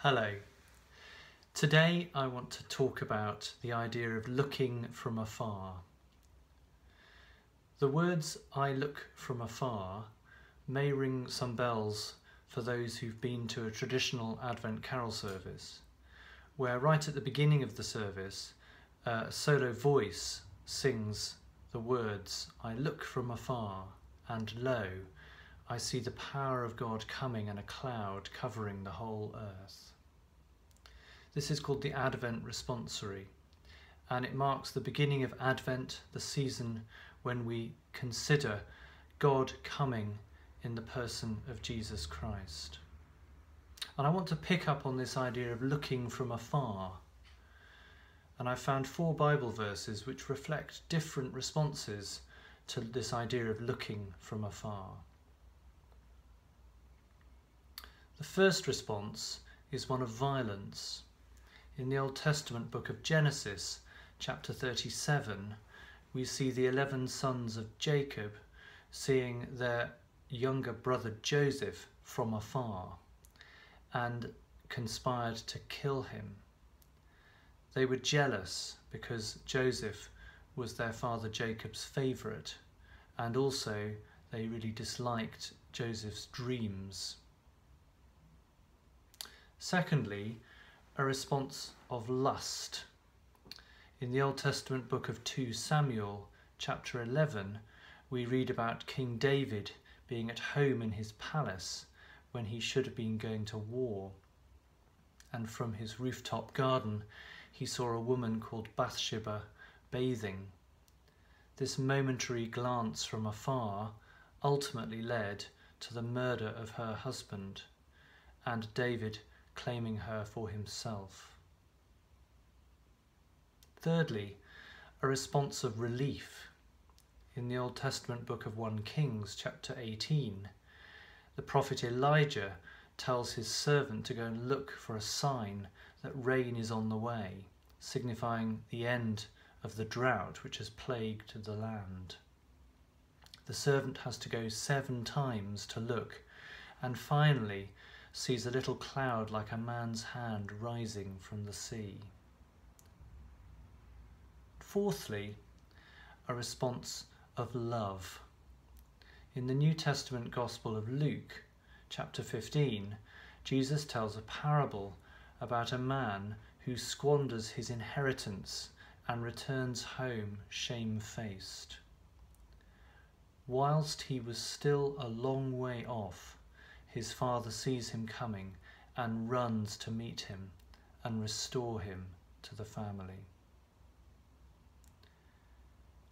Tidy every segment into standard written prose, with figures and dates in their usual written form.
Hello. Today I want to talk about the idea of looking from afar. The words "I look from afar" may ring some bells for those who've been to a traditional Advent carol service, where right at the beginning of the service a solo voice sings the words "I look from afar, and lo, I see the power of God coming in a cloud covering the whole earth." This is called the Advent responsory, and it marks the beginning of Advent, the season when we consider God coming in the person of Jesus Christ. And I want to pick up on this idea of looking from afar. And I found 4 Bible verses which reflect different responses to this idea of looking from afar. The first response is one of violence. In the Old Testament book of Genesis, chapter 37, we see the 11 sons of Jacob seeing their younger brother Joseph from afar and conspired to kill him. They were jealous because Joseph was their father Jacob's favourite, and also they really disliked Joseph's dreams. Secondly, a response of lust. In the Old Testament book of 2 Samuel, chapter 11, we read about King David being at home in his palace when he should have been going to war. And from his rooftop garden, he saw a woman called Bathsheba bathing. This momentary glance from afar ultimately led to the murder of her husband, and David claiming her for himself. Thirdly, a response of relief. In the Old Testament book of 1 Kings, chapter 18, the prophet Elijah tells his servant to go and look for a sign that rain is on the way, signifying the end of the drought which has plagued the land. The servant has to go 7 times to look, and finally sees a little cloud like a man's hand rising from the sea. Fourthly, a response of love. In the New Testament Gospel of Luke, chapter 15, Jesus tells a parable about a man who squanders his inheritance and returns home shamefaced. Whilst he was still a long way off, his father sees him coming and runs to meet him and restore him to the family.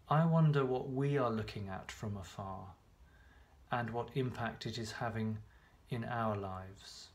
I wonder what we are looking at from afar and what impact it is having in our lives.